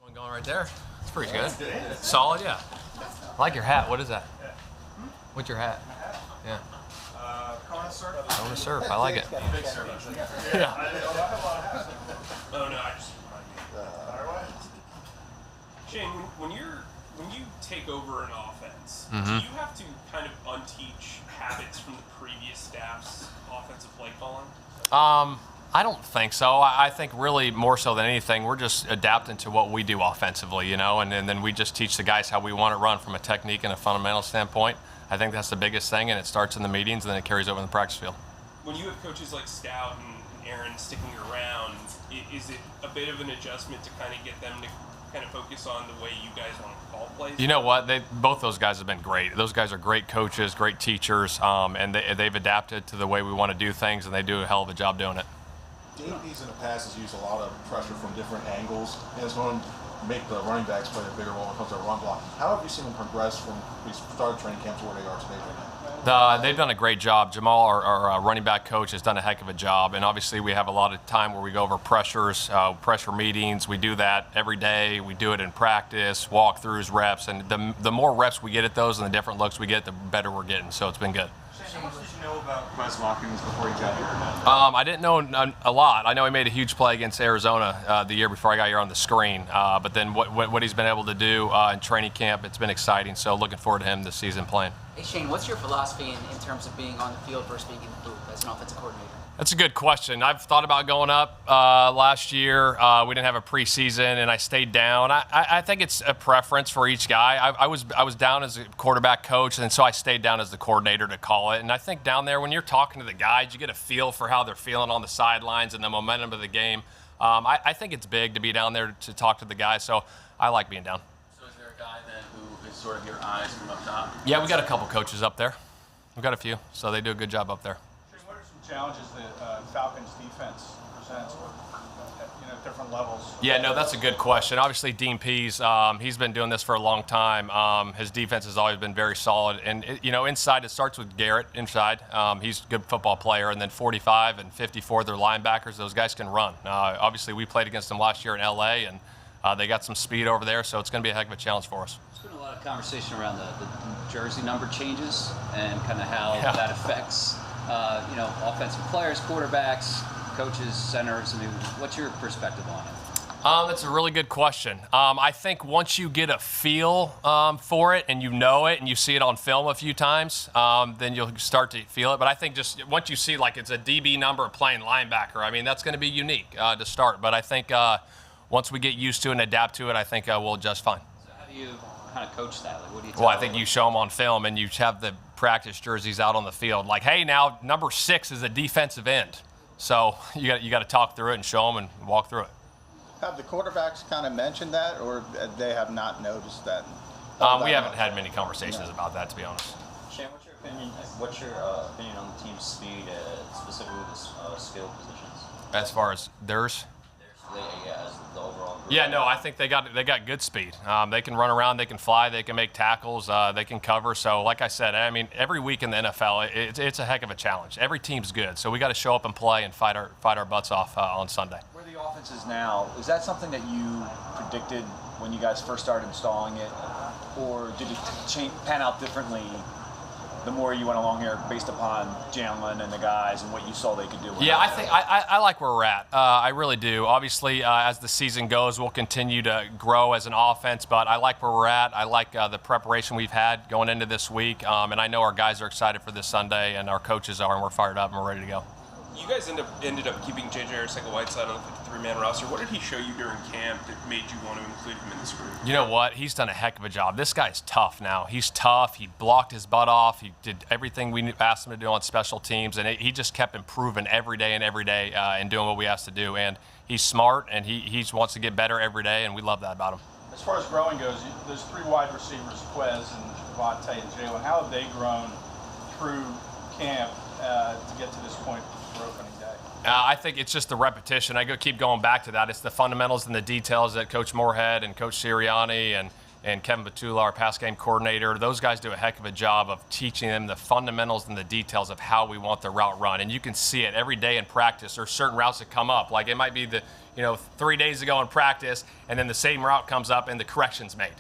One going right there. It's pretty good. Solid, yeah. I like your hat. What is that? What's your hat? Yeah. Kona surf. Kona surf. I like it. Big surf. Yeah. Oh no, I just. Shane, when you take over an offense, do you have to kind of unteach habits from the previous staff's offensive play calling? I don't think so. I think really more so than anything, we're just adapting to what we do offensively, and then we just teach the guys how we want it run from a technique and a fundamental standpoint. I think that's the biggest thing, and it starts in the meetings and then it carries over in the practice field. When you have coaches like Stout and Aaron sticking around, is it a bit of an adjustment to kind of get them to kind of focus on the way you guys want to call plays? You know what? Both those guys have been great. Those guys are great coaches, great teachers, and they've adapted to the way we want to do things, and they do a hell of a job doing it. DBs in the past has used a lot of pressure from different angles, and it's going to make the running backs play a bigger role when it comes to run blocking. How have you seen them progress from we started training camp to where they are today right now? They've done a great job. Jamal, our running back coach, has done a heck of a job, and obviously we have a lot of time where we go over pressures, pressure meetings. We do that every day. We do it in practice, walkthroughs, reps, and the more reps we get at those and the different looks we get, the better we're getting. So it's been good. How much did you know about Watkins before he got here? I didn't know a lot. I know he made a huge play against Arizona the year before I got here on the screen. But then what he's been able to do in training camp, it's been exciting. So looking forward to him this season playing. Hey Shane, what's your philosophy in terms of being on the field versus being in the booth as an offensive coordinator? That's a good question. I've thought about going up last year. We didn't have a preseason, and I stayed down. I think it's a preference for each guy. I was down as a quarterback coach, and so I stayed down as the coordinator to call it. And I think down there, when you're talking to the guys, you get a feel for how they're feeling on the sidelines and the momentum of the game. I think it's big to be down there to talk to the guys, so I like being down. So is there a guy then who is sort of your eyes from up top? Yeah, we got a couple coaches up there. We've got a few, so they do a good job up there. What are some challenges that Falcons defense presents with different levels? Yeah, no, that's a good question. Obviously, Dean Pease, he's been doing this for a long time. His defense has always been very solid. And, inside, it starts with Garrett inside. He's a good football player. And then 45 and 54, they're linebackers. Those guys can run. Obviously, we played against them last year in L.A., and they got some speed over there, so it's going to be a heck of a challenge for us. There's been a lot of conversation around the jersey number changes and kind of how that affects offensive players, quarterbacks, coaches, centers. I mean, what's your perspective on it? That's a really good question. I think once you get a feel for it and you know it and you see it on film a few times, then you'll start to feel it. But I think just once you see like it's a DB number playing linebacker, I mean, that's going to be unique to start. But I think once we get used to it and adapt to it, I think we'll adjust fine. So how do you kind of coach that? Like, what do you tell Well, I think you show them on film and you have the practice jerseys out on the field. Like, hey, now number 6 is a defensive end. So you got to talk through it and show them and walk through it. Have the quarterbacks kind of mentioned that, or they have not noticed that? We haven't had many conversations about that, to be honest. Shane, what's your opinion on the team's speed, specifically the skill positions? As far as theirs? As the overall group. Yeah, no, I think they got good speed. They can run around, they can fly, they can make tackles, they can cover. So, like I said, I mean, every week in the NFL, it's a heck of a challenge. Every team's good, so we got to show up and play and fight our butts off on Sunday. Where the offense is now, is that something that you predicted when you guys first started installing it, or did it pan out differently the more you went along here based upon Jalen and the guys and what you saw they could do? Yeah, I think I like where we're at. I really do. Obviously, as the season goes, we'll continue to grow as an offense, but I like where we're at. I like the preparation we've had going into this week, and I know our guys are excited for this Sunday, and our coaches are, and we're fired up and we're ready to go. You guys ended up keeping J.J. Arcega-Whiteside on the 53-man roster. What did he show you during camp that made you want to include him in this group? You know what? He's done a heck of a job. This guy's tough now. He's tough. He blocked his butt off. He did everything we asked him to do on special teams, and he just kept improving every day and doing what we asked to do. And he's smart, and he wants to get better every day, and we love that about him. As far as growing goes, there's 3 wide receivers, Quez and Javante and Jalen. How have they grown through camp to get to this point for opening day? I think it's just the repetition. I keep going back to that. It's the fundamentals and the details that Coach Moorhead and Coach Sirianni and and Kevin Batula, our pass game coordinator. Those guys do a heck of a job of teaching them the fundamentals and the details of how we want the route run. And you can see it every day in practice. There's certain routes that come up. Like it might be 3 days ago in practice, and then the same route comes up and the correction's made.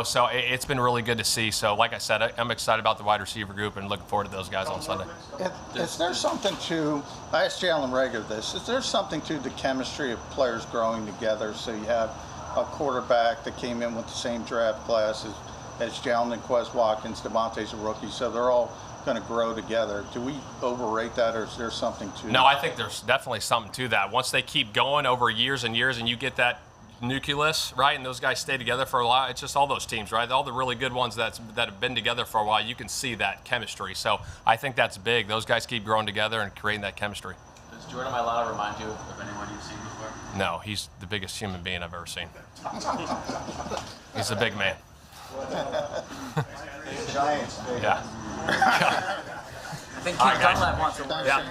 So it's been really good to see. So like I said, I'm excited about the wide receiver group and looking forward to those guys on Sunday. Is there something to, I asked Jalen Rager this, is there something to the chemistry of players growing together? So you have a quarterback that came in with the same draft class as Jalen and Quez Watkins, Devontae's a rookie, so they're all going to grow together. Do we overrate that, or is there something to No, I think there's definitely something to that. Once they keep going over years and years and you get that nucleus, right, and those guys stay together for a while, it's just all those teams, right? All the really good ones that have been together for a while, you can see that chemistry. So I think that's big. Those guys keep growing together and creating that chemistry. Does Jordan Mailata remind you of anyone you've seen before? No, he's the biggest human being I've ever seen. He's a big man. Giants, big. Yeah. I think Keith Dunlap wants to work. Yeah.